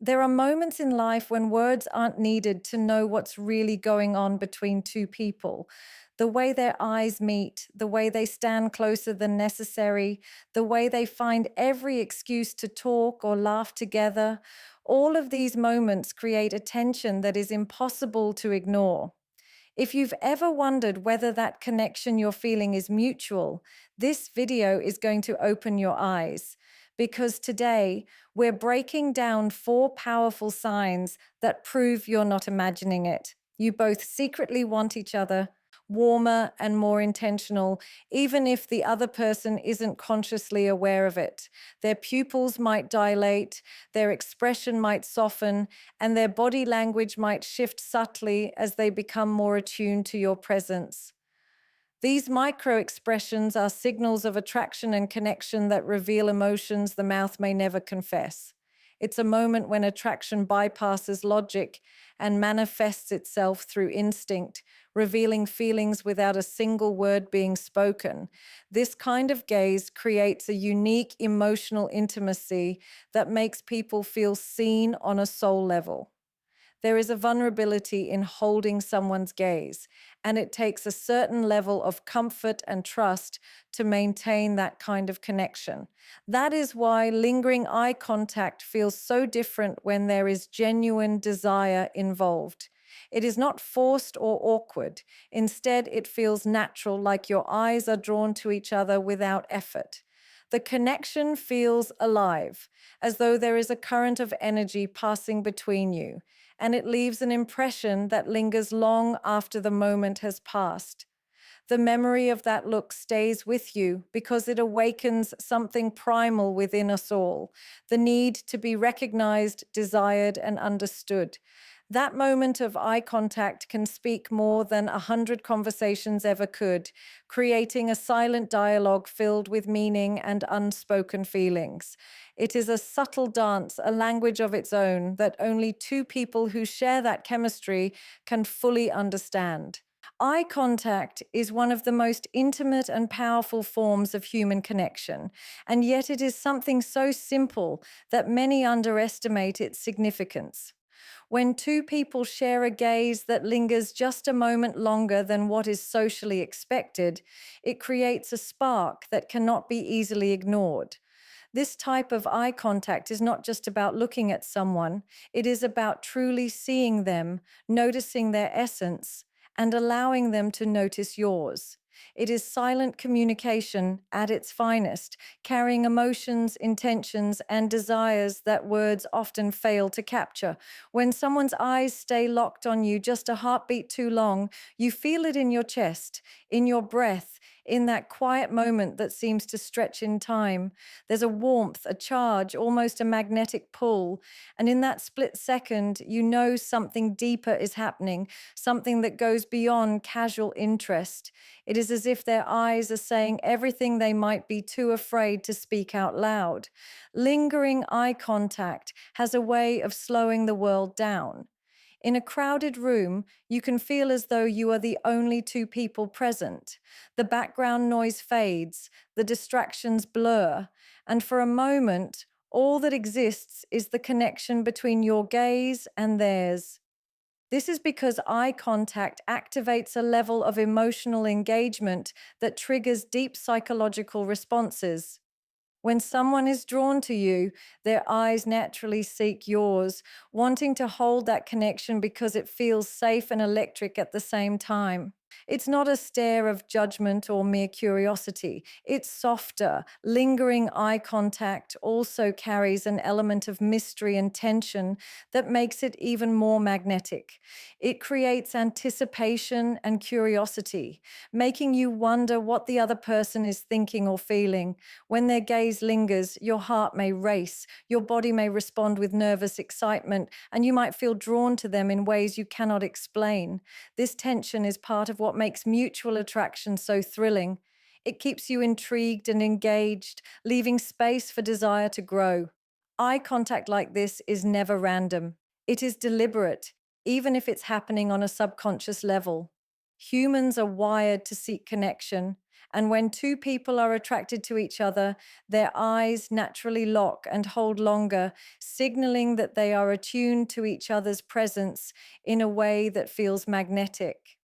There are moments in life when words aren't needed to know what's really going on between two people. The way their eyes meet, the way they stand closer than necessary, the way they find every excuse to talk or laugh together. All of these moments create a tension that is impossible to ignore. If you've ever wondered whether that connection you're feeling is mutual, this video is going to open your eyes. Because today, we're breaking down four powerful signs that prove you're not imagining it. You both secretly want each other, warmer and more intentional, even if the other person isn't consciously aware of it. Their pupils might dilate, their expression might soften, and their body language might shift subtly as they become more attuned to your presence. These micro expressions are signals of attraction and connection that reveal emotions the mouth may never confess. It's a moment when attraction bypasses logic and manifests itself through instinct, revealing feelings without a single word being spoken. This kind of gaze creates a unique emotional intimacy that makes people feel seen on a soul level. There is a vulnerability in holding someone's gaze, and it takes a certain level of comfort and trust to maintain that kind of connection. That is why lingering eye contact feels so different when there is genuine desire involved. It is not forced or awkward. Instead, it feels natural, like your eyes are drawn to each other without effort. The connection feels alive, as though there is a current of energy passing between you, and it leaves an impression that lingers long after the moment has passed. The memory of that look stays with you because it awakens something primal within us all, the need to be recognized, desired, and understood. That moment of eye contact can speak more than 100 conversations ever could, creating a silent dialogue filled with meaning and unspoken feelings. It is a subtle dance, a language of its own that only two people who share that chemistry can fully understand. Eye contact is one of the most intimate and powerful forms of human connection, and yet it is something so simple that many underestimate its significance. When two people share a gaze that lingers just a moment longer than what is socially expected, it creates a spark that cannot be easily ignored. This type of eye contact is not just about looking at someone, it is about truly seeing them, noticing their essence, and allowing them to notice yours. It is silent communication at its finest, carrying emotions, intentions, and desires that words often fail to capture. When someone's eyes stay locked on you just a heartbeat too long, you feel it in your chest, in your breath, in that quiet moment that seems to stretch in time. There's a warmth, a charge, almost a magnetic pull. And in that split second, you know something deeper is happening, something that goes beyond casual interest. It is as if their eyes are saying everything they might be too afraid to speak out loud. Lingering eye contact has a way of slowing the world down. In a crowded room, you can feel as though you are the only two people present. The background noise fades, the distractions blur, and for a moment, all that exists is the connection between your gaze and theirs. This is because eye contact activates a level of emotional engagement that triggers deep psychological responses. When someone is drawn to you, their eyes naturally seek yours, wanting to hold that connection because it feels safe and electric at the same time. It's not a stare of judgment or mere curiosity. It's softer. Lingering eye contact also carries an element of mystery and tension that makes it even more magnetic. It creates anticipation and curiosity, making you wonder what the other person is thinking or feeling. When their gaze lingers, your heart may race, your body may respond with nervous excitement, and you might feel drawn to them in ways you cannot explain. This tension is part of what makes mutual attraction so thrilling. It keeps you intrigued and engaged, leaving space for desire to grow. Eye contact like this is never random. It is deliberate, even if it's happening on a subconscious level. Humans are wired to seek connection, And when two people are attracted to each other, their eyes naturally lock and hold longer, signaling that they are attuned to each other's presence in a way that feels magnetic.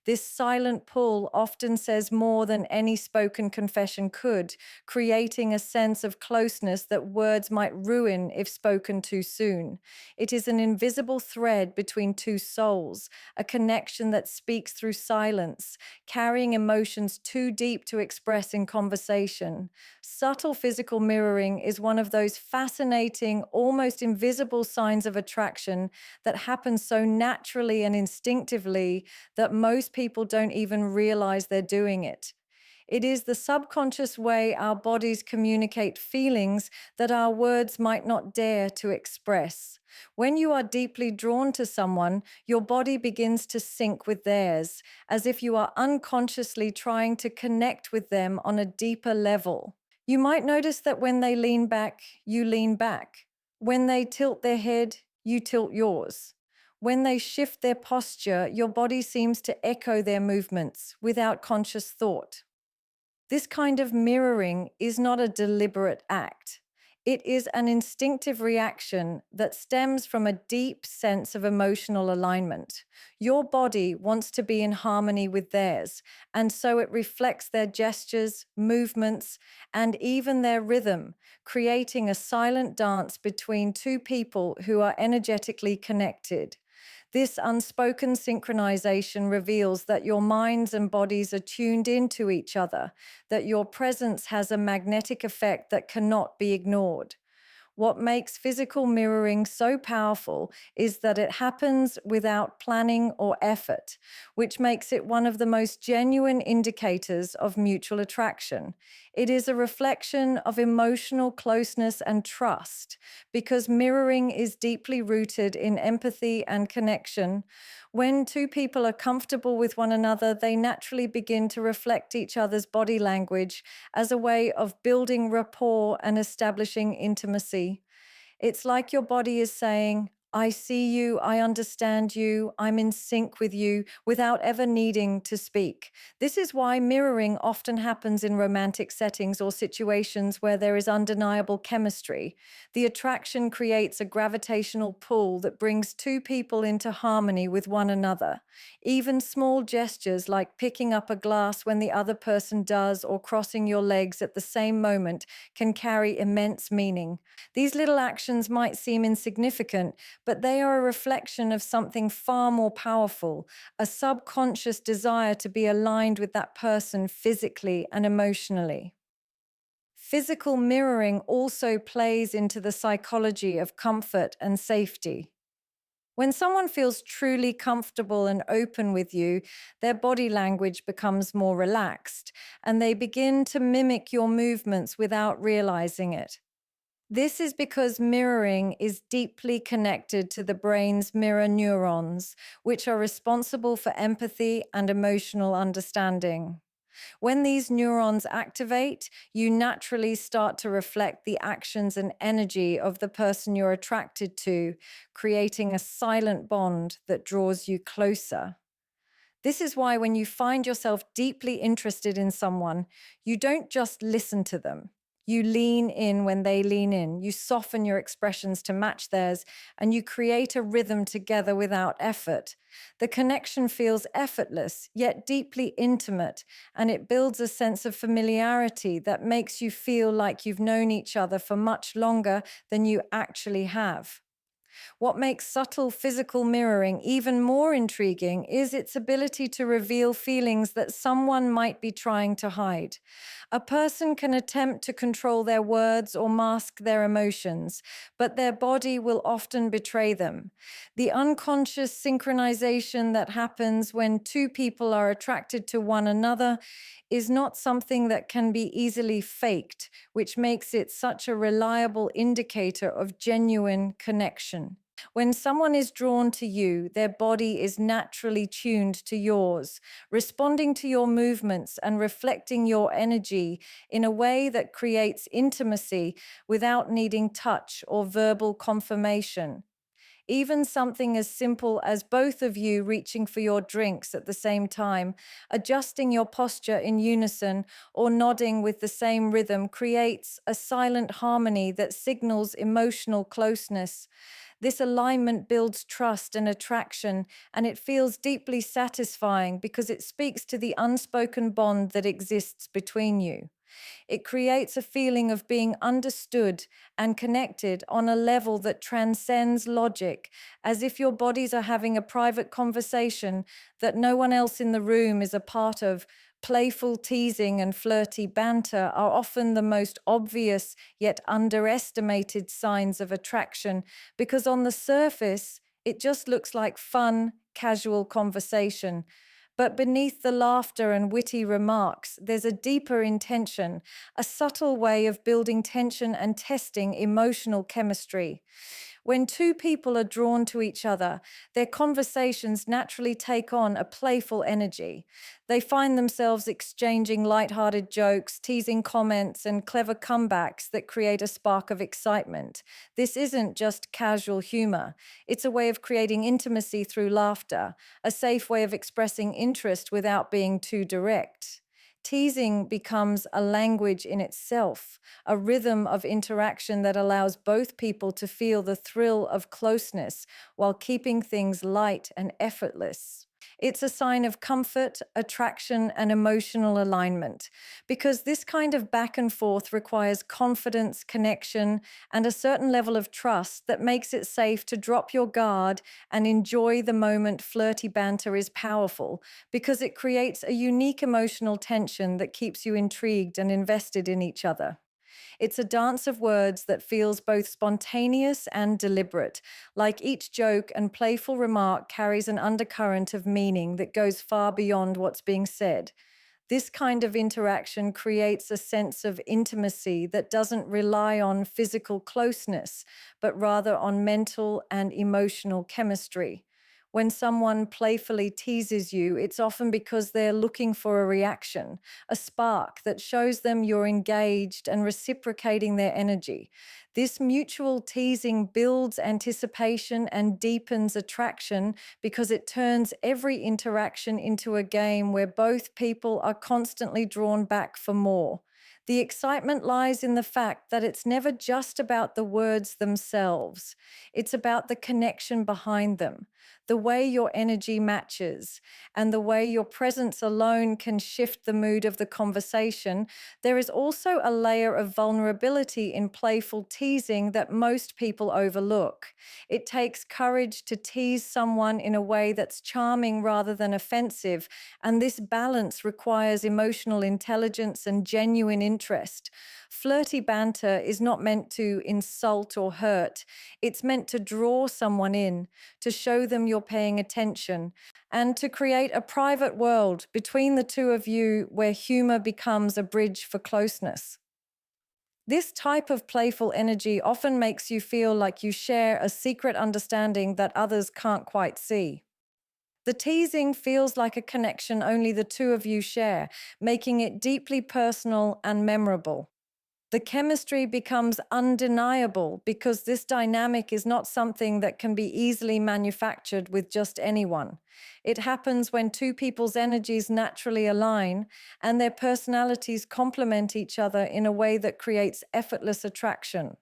This silent pull often says more than any spoken confession could, creating a sense of closeness that words might ruin if spoken too soon. It is an invisible thread between two souls, a connection that speaks through silence, carrying emotions too deep to express in conversation. Subtle physical mirroring is one of those fascinating, almost invisible signs of attraction that happens so naturally and instinctively that most people don't even realize they're doing it. It is the subconscious way our bodies communicate feelings that our words might not dare to express. When you are deeply drawn to someone, your body begins to sync with theirs, as if you are unconsciously trying to connect with them on a deeper level. You might notice that when they lean back, you lean back. When they tilt their head, you tilt yours. When they shift their posture, your body seems to echo their movements without conscious thought. This kind of mirroring is not a deliberate act. It is an instinctive reaction that stems from a deep sense of emotional alignment. Your body wants to be in harmony with theirs, and so it reflects their gestures, movements, and even their rhythm, creating a silent dance between two people who are energetically connected. This unspoken synchronization reveals that your minds and bodies are tuned into each other, that your presence has a magnetic effect that cannot be ignored. What makes physical mirroring so powerful is that it happens without planning or effort, which makes it one of the most genuine indicators of mutual attraction. It is a reflection of emotional closeness and trust, because mirroring is deeply rooted in empathy and connection. When two people are comfortable with one another, they naturally begin to reflect each other's body language as a way of building rapport and establishing intimacy. It's like your body is saying, I see you, I understand you, I'm in sync with you, without ever needing to speak. This is why mirroring often happens in romantic settings or situations where there is undeniable chemistry. The attraction creates a gravitational pull that brings two people into harmony with one another. Even small gestures like picking up a glass when the other person does or crossing your legs at the same moment can carry immense meaning. These little actions might seem insignificant, but they are a reflection of something far more powerful, a subconscious desire to be aligned with that person physically and emotionally. Physical mirroring also plays into the psychology of comfort and safety. When someone feels truly comfortable and open with you, their body language becomes more relaxed, and they begin to mimic your movements without realizing it. This is because mirroring is deeply connected to the brain's mirror neurons, which are responsible for empathy and emotional understanding. When these neurons activate, you naturally start to reflect the actions and energy of the person you're attracted to, creating a silent bond that draws you closer. This is why, when you find yourself deeply interested in someone, you don't just listen to them. You lean in when they lean in. You soften your expressions to match theirs, and you create a rhythm together without effort. The connection feels effortless, yet deeply intimate, and it builds a sense of familiarity that makes you feel like you've known each other for much longer than you actually have. What makes subtle physical mirroring even more intriguing is its ability to reveal feelings that someone might be trying to hide. A person can attempt to control their words or mask their emotions, but their body will often betray them. The unconscious synchronization that happens when two people are attracted to one another is not something that can be easily faked, which makes it such a reliable indicator of genuine connection. When someone is drawn to you, their body is naturally tuned to yours, responding to your movements and reflecting your energy in a way that creates intimacy without needing touch or verbal confirmation. Even something as simple as both of you reaching for your drinks at the same time, adjusting your posture in unison, or nodding with the same rhythm creates a silent harmony that signals emotional closeness. This alignment builds trust and attraction, and it feels deeply satisfying because it speaks to the unspoken bond that exists between you. It creates a feeling of being understood and connected on a level that transcends logic, as if your bodies are having a private conversation that no one else in the room is a part of. Playful teasing and flirty banter are often the most obvious yet underestimated signs of attraction because on the surface, it just looks like fun, casual conversation. But beneath the laughter and witty remarks, there's a deeper intention, a subtle way of building tension and testing emotional chemistry. When two people are drawn to each other, their conversations naturally take on a playful energy. They find themselves exchanging light-hearted jokes, teasing comments, and clever comebacks that create a spark of excitement. This isn't just casual humor, it's a way of creating intimacy through laughter, a safe way of expressing interest without being too direct. Teasing becomes a language in itself, a rhythm of interaction that allows both people to feel the thrill of closeness while keeping things light and effortless. It's a sign of comfort, attraction, and emotional alignment because this kind of back and forth requires confidence, connection, and a certain level of trust that makes it safe to drop your guard and enjoy the moment. Flirty banter is powerful because it creates a unique emotional tension that keeps you intrigued and invested in each other. It's a dance of words that feels both spontaneous and deliberate, like each joke and playful remark carries an undercurrent of meaning that goes far beyond what's being said. This kind of interaction creates a sense of intimacy that doesn't rely on physical closeness, but rather on mental and emotional chemistry. When someone playfully teases you, it's often because they're looking for a reaction, a spark that shows them you're engaged and reciprocating their energy. This mutual teasing builds anticipation and deepens attraction because it turns every interaction into a game where both people are constantly drawn back for more. The excitement lies in the fact that it's never just about the words themselves. It's about the connection behind them, the way your energy matches, and the way your presence alone can shift the mood of the conversation. There is also a layer of vulnerability in playful teasing that most people overlook. It takes courage to tease someone in a way that's charming rather than offensive, and this balance requires emotional intelligence and genuine interest. Flirty banter is not meant to insult or hurt, it's meant to draw someone in, to show them you're paying attention, and to create a private world between the two of you where humor becomes a bridge for closeness. This type of playful energy often makes you feel like you share a secret understanding that others can't quite see. The teasing feels like a connection only the two of you share, making it deeply personal and memorable. The chemistry becomes undeniable because this dynamic is not something that can be easily manufactured with just anyone. It happens when two people's energies naturally align and their personalities complement each other in a way that creates effortless attraction.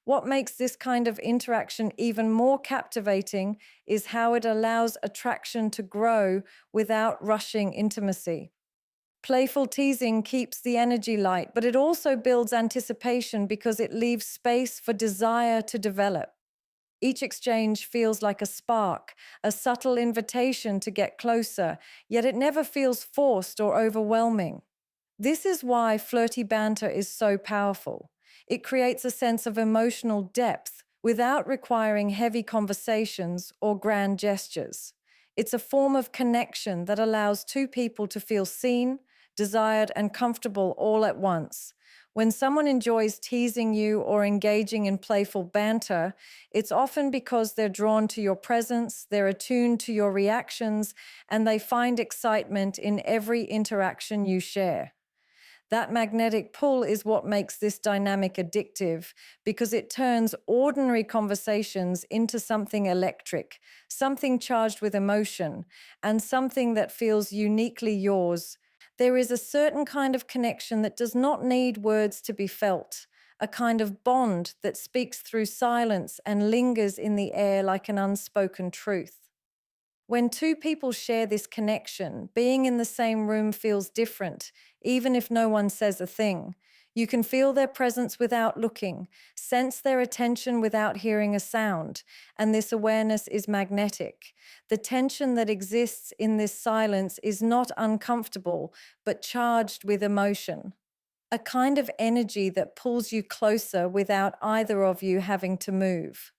What makes this kind of interaction even more captivating is how it allows attraction to grow without rushing intimacy. Playful teasing keeps the energy light, but it also builds anticipation because it leaves space for desire to develop. Each exchange feels like a spark, a subtle invitation to get closer, yet it never feels forced or overwhelming. This is why flirty banter is so powerful. It creates a sense of emotional depth without requiring heavy conversations or grand gestures. It's a form of connection that allows two people to feel seen, desired, and comfortable all at once. When someone enjoys teasing you or engaging in playful banter, it's often because they're drawn to your presence, they're attuned to your reactions, and they find excitement in every interaction you share. That magnetic pull is what makes this dynamic addictive because it turns ordinary conversations into something electric, something charged with emotion, and something that feels uniquely yours. There is a certain kind of connection that does not need words to be felt, a kind of bond that speaks through silence and lingers in the air like an unspoken truth. When two people share this connection, being in the same room feels different, even if no one says a thing. You can feel their presence without looking, sense their attention without hearing a sound, and this awareness is magnetic. The tension that exists in this silence is not uncomfortable, but charged with emotion. A kind of energy that pulls you closer without either of you having to move.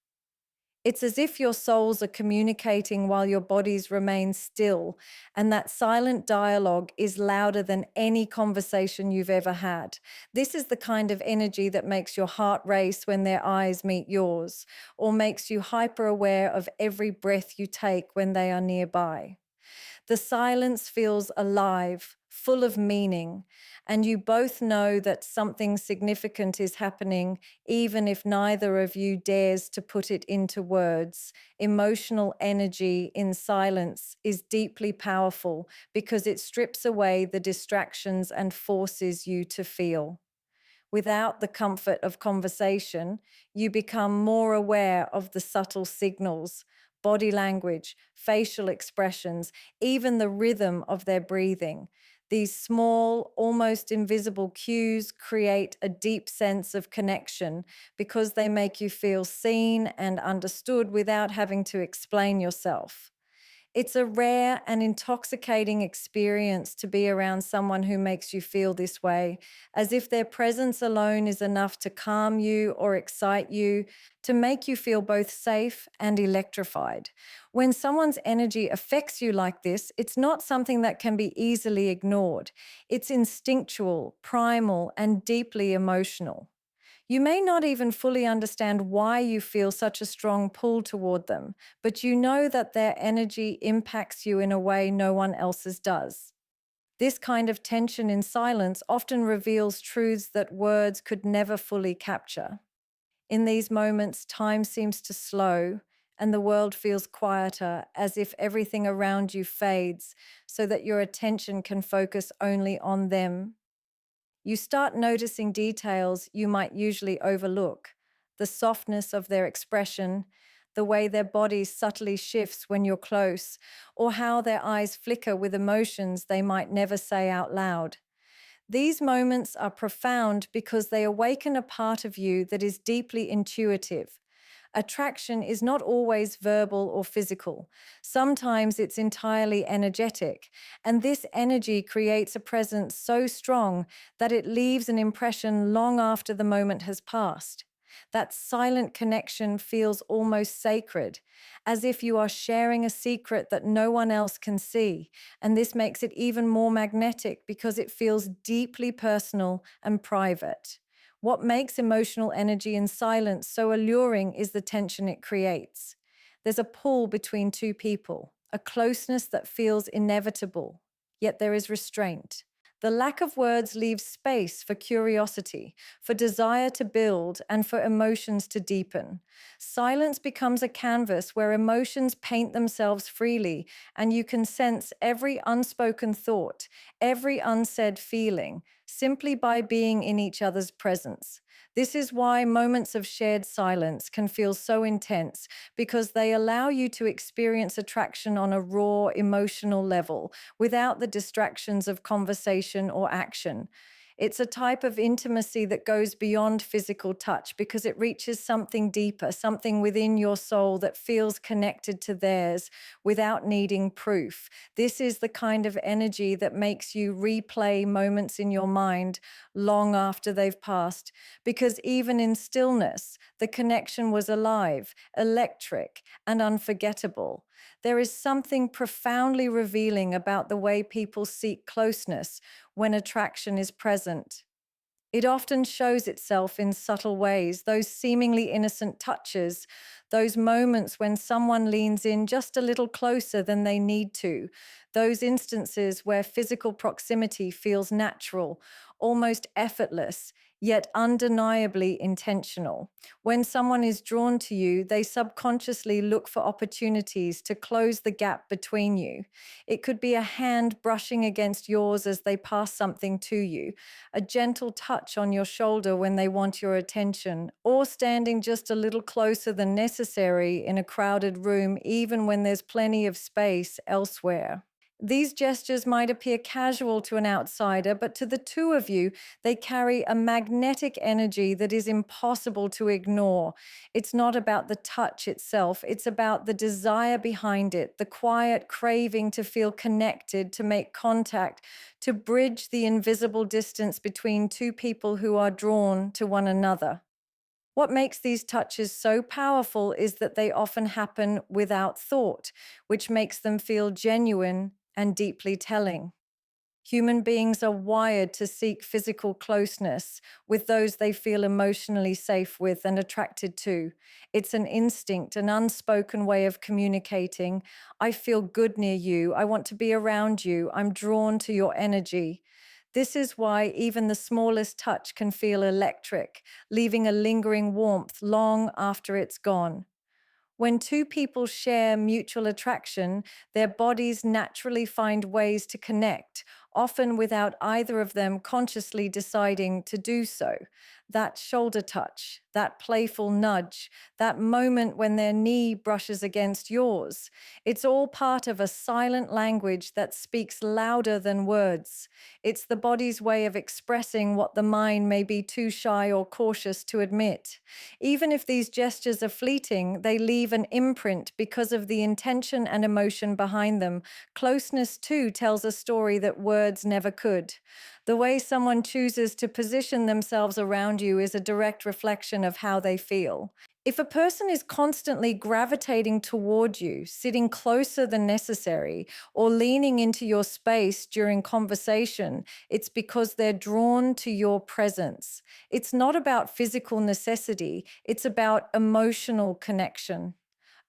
It's as if your souls are communicating while your bodies remain still, and that silent dialogue is louder than any conversation you've ever had. This is the kind of energy that makes your heart race when their eyes meet yours, or makes you hyper aware of every breath you take when they are nearby. The silence feels alive, full of meaning, and you both know that something significant is happening, even if neither of you dares to put it into words. Emotional energy in silence is deeply powerful because it strips away the distractions and forces you to feel. Without the comfort of conversation, you become more aware of the subtle signals, body language, facial expressions, even the rhythm of their breathing. These small, almost invisible cues create a deep sense of connection because they make you feel seen and understood without having to explain yourself. It's a rare and intoxicating experience to be around someone who makes you feel this way, as if their presence alone is enough to calm you or excite you, to make you feel both safe and electrified. When someone's energy affects you like this, it's not something that can be easily ignored. It's instinctual, primal, and deeply emotional. You may not even fully understand why you feel such a strong pull toward them, but you know that their energy impacts you in a way no one else's does. This kind of tension in silence often reveals truths that words could never fully capture. In these moments, time seems to slow and the world feels quieter, as if everything around you fades so that your attention can focus only on them. You start noticing details you might usually overlook: the softness of their expression, the way their body subtly shifts when you're close, or how their eyes flicker with emotions they might never say out loud. These moments are profound because they awaken a part of you that is deeply intuitive. Attraction is not always verbal or physical. Sometimes it's entirely energetic, and this energy creates a presence so strong that it leaves an impression long after the moment has passed. That silent connection feels almost sacred, as if you are sharing a secret that no one else can see, and this makes it even more magnetic because it feels deeply personal and private. What makes emotional energy in silence so alluring is the tension it creates. There's a pull between two people, a closeness that feels inevitable, yet there is restraint. The lack of words leaves space for curiosity, for desire to build, and for emotions to deepen. Silence becomes a canvas where emotions paint themselves freely, and you can sense every unspoken thought, every unsaid feeling, simply by being in each other's presence. This is why moments of shared silence can feel so intense, because they allow you to experience attraction on a raw, emotional level without the distractions of conversation or action. It's a type of intimacy that goes beyond physical touch because it reaches something deeper, something within your soul that feels connected to theirs without needing proof. This is the kind of energy that makes you replay moments in your mind long after they've passed, because even in stillness, the connection was alive, electric, and unforgettable. There is something profoundly revealing about the way people seek closeness when attraction is present. It often shows itself in subtle ways, those seemingly innocent touches, those moments when someone leans in just a little closer than they need to, those instances where physical proximity feels natural, almost effortless, yet undeniably intentional. When someone is drawn to you, they subconsciously look for opportunities to close the gap between you. It could be a hand brushing against yours as they pass something to you, a gentle touch on your shoulder when they want your attention, or standing just a little closer than necessary in a crowded room, even when there's plenty of space elsewhere. These gestures might appear casual to an outsider, but to the two of you, they carry a magnetic energy that is impossible to ignore. It's not about the touch itself, it's about the desire behind it, the quiet craving to feel connected, to make contact, to bridge the invisible distance between two people who are drawn to one another. What makes these touches so powerful is that they often happen without thought, which makes them feel genuine and deeply telling. Human beings are wired to seek physical closeness with those they feel emotionally safe with and attracted to. It's an instinct, an unspoken way of communicating. I feel good near you. I want to be around you. I'm drawn to your energy. This is why even the smallest touch can feel electric, leaving a lingering warmth long after it's gone. When two people share mutual attraction, their bodies naturally find ways to connect, often without either of them consciously deciding to do so. That shoulder touch, that playful nudge, that moment when their knee brushes against yours, it's all part of a silent language that speaks louder than words. It's the body's way of expressing what the mind may be too shy or cautious to admit. Even if these gestures are fleeting, they leave an imprint because of the intention and emotion behind them. Closeness, too, tells a story that words never could. The way someone chooses to position themselves around you is a direct reflection of how they feel. If a person is constantly gravitating toward you, sitting closer than necessary, or leaning into your space during conversation, it's because they're drawn to your presence. It's not about physical necessity, it's about emotional connection.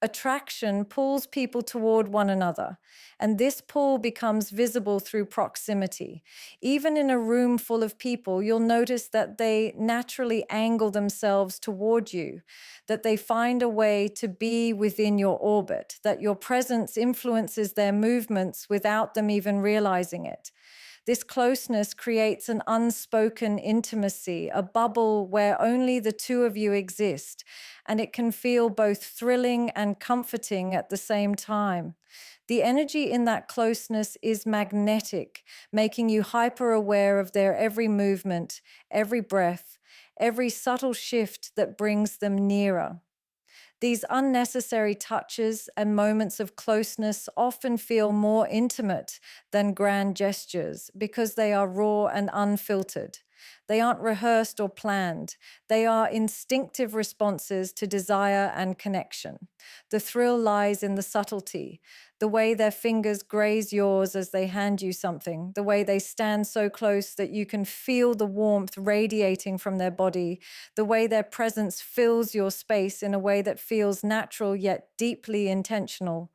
Attraction pulls people toward one another, and this pull becomes visible through proximity. Even in a room full of people, you'll notice that they naturally angle themselves toward you, that they find a way to be within your orbit, that your presence influences their movements without them even realizing it. This closeness creates an unspoken intimacy, a bubble where only the two of you exist, and it can feel both thrilling and comforting at the same time. The energy in that closeness is magnetic, making you hyper aware of their every movement, every breath, every subtle shift that brings them nearer. These unnecessary touches and moments of closeness often feel more intimate than grand gestures because they are raw and unfiltered. They aren't rehearsed or planned. They are instinctive responses to desire and connection. The thrill lies in the subtlety, the way their fingers graze yours as they hand you something, the way they stand so close that you can feel the warmth radiating from their body, the way their presence fills your space in a way that feels natural yet deeply intentional.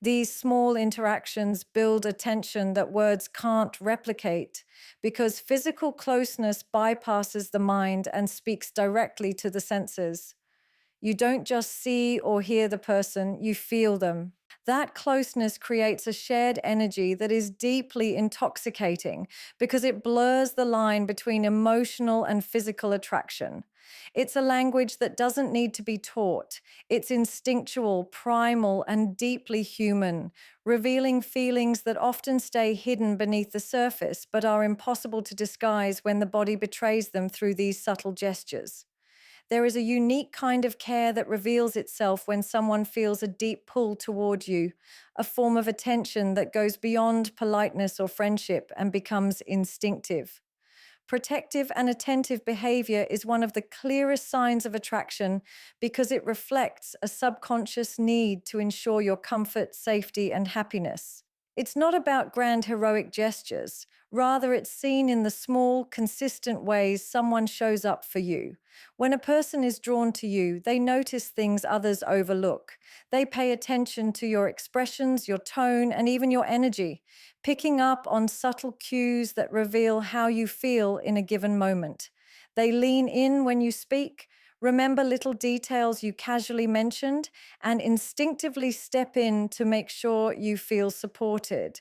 These small interactions build a tension that words can't replicate because physical closeness bypasses the mind and speaks directly to the senses. You don't just see or hear the person, you feel them. That closeness creates a shared energy that is deeply intoxicating because it blurs the line between emotional and physical attraction. It's a language that doesn't need to be taught. It's instinctual, primal, and deeply human, revealing feelings that often stay hidden beneath the surface but are impossible to disguise when the body betrays them through these subtle gestures. There is a unique kind of care that reveals itself when someone feels a deep pull toward you, a form of attention that goes beyond politeness or friendship and becomes instinctive. Protective and attentive behavior is one of the clearest signs of attraction because it reflects a subconscious need to ensure your comfort, safety, and happiness. It's not about grand heroic gestures. Rather, it's seen in the small, consistent ways someone shows up for you. When a person is drawn to you, they notice things others overlook. They pay attention to your expressions, your tone, and even your energy, picking up on subtle cues that reveal how you feel in a given moment. They lean in when you speak, remember little details you casually mentioned, and instinctively step in to make sure you feel supported.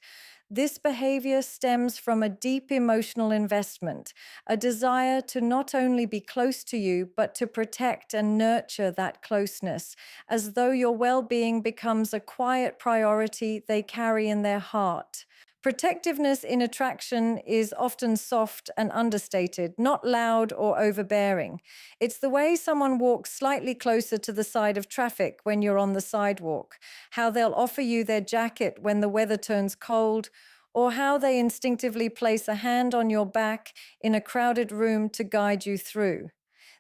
This behavior stems from a deep emotional investment, a desire to not only be close to you, but to protect and nurture that closeness, as though your well being becomes a quiet priority they carry in their heart. Protectiveness in attraction is often soft and understated, not loud or overbearing. It's the way someone walks slightly closer to the side of traffic when you're on the sidewalk, how they'll offer you their jacket when the weather turns cold, or how they instinctively place a hand on your back in a crowded room to guide you through.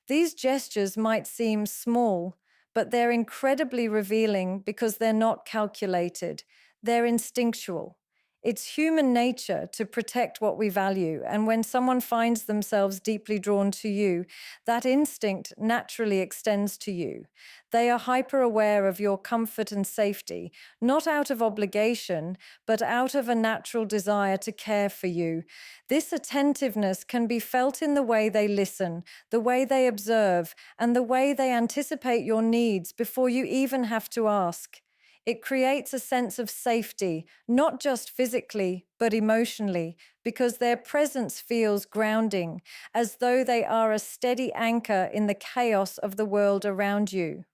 These gestures might seem small, but they're incredibly revealing because they're not calculated, they're instinctual. It's human nature to protect what we value, and when someone finds themselves deeply drawn to you, that instinct naturally extends to you. They are hyper aware of your comfort and safety, not out of obligation, but out of a natural desire to care for you. This attentiveness can be felt in the way they listen, the way they observe, and the way they anticipate your needs before you even have to ask. It creates a sense of safety, not just physically, but emotionally, because their presence feels grounding, as though they are a steady anchor in the chaos of the world around you.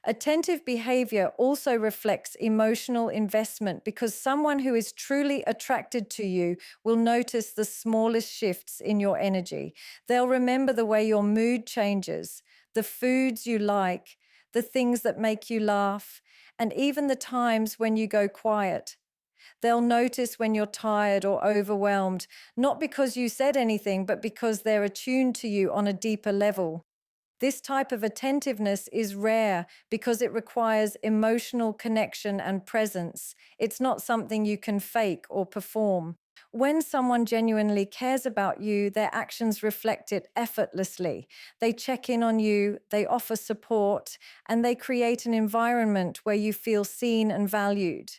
Attentive behavior also reflects emotional investment because someone who is truly attracted to you will notice the smallest shifts in your energy. They'll remember the way your mood changes, the foods you like, the things that make you laugh, and even the times when you go quiet. They'll notice when you're tired or overwhelmed, not because you said anything, but because they're attuned to you on a deeper level. This type of attentiveness is rare because it requires emotional connection and presence. It's not something you can fake or perform. When someone genuinely cares about you, their actions reflect it effortlessly. They check in on you, they offer support, and they create an environment where you feel seen and valued.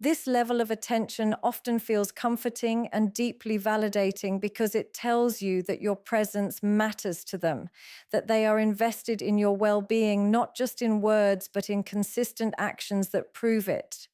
This level of attention often feels comforting and deeply validating because it tells you that your presence matters to them, that they are invested in your well being, not just in words, but in consistent actions that prove it.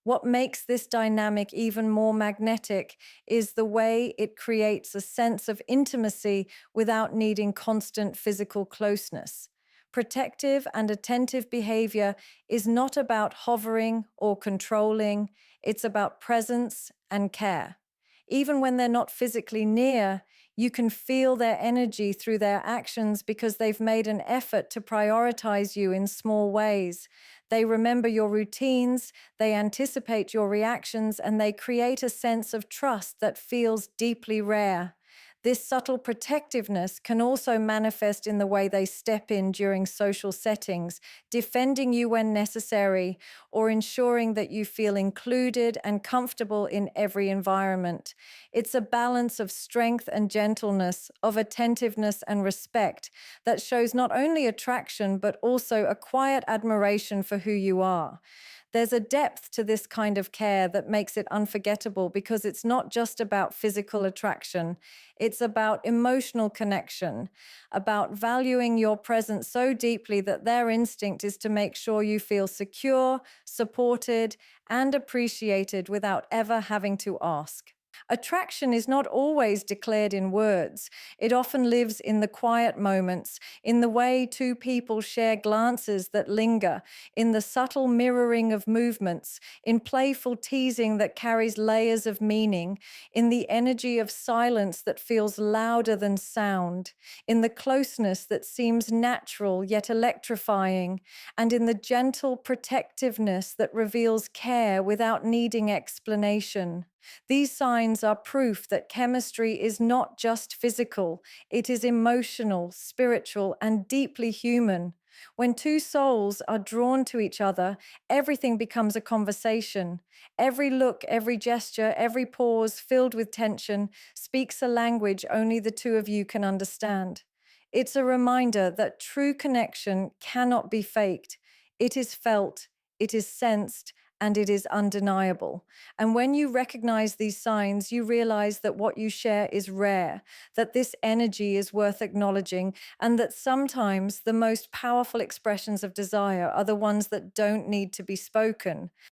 What makes this dynamic even more magnetic is the way it creates a sense of intimacy without needing constant physical closeness. Protective and attentive behavior is not about hovering or controlling, it's about presence and care. Even when they're not physically near, you can feel their energy through their actions because they've made an effort to prioritize you in small ways. They remember your routines, they anticipate your reactions, and they create a sense of trust that feels deeply rare. This subtle protectiveness can also manifest in the way they step in during social settings, defending you when necessary, or ensuring that you feel included and comfortable in every environment. It's a balance of strength and gentleness, of attentiveness and respect that shows not only attraction, but also a quiet admiration for who you are. There's a depth to this kind of care that makes it unforgettable because it's not just about physical attraction, it's about emotional connection, about valuing your presence so deeply that their instinct is to make sure you feel secure, supported, and appreciated without ever having to ask. Attraction is not always declared in words. It often lives in the quiet moments, in the way two people share glances that linger, in the subtle mirroring of movements, in playful teasing that carries layers of meaning, in the energy of silence that feels louder than sound, in the closeness that seems natural yet electrifying, and in the gentle protectiveness that reveals care without needing explanation. These signs are proof that chemistry is not just physical, it is emotional, spiritual, and deeply human. When two souls are drawn to each other, everything becomes a conversation. Every look, every gesture, every pause filled with tension speaks a language only the two of you can understand. It's a reminder that true connection cannot be faked. It is felt, it is sensed, and it is undeniable. And when you recognize these signs, you realize that what you share is rare, that this energy is worth acknowledging, and that sometimes the most powerful expressions of desire are the ones that don't need to be spoken.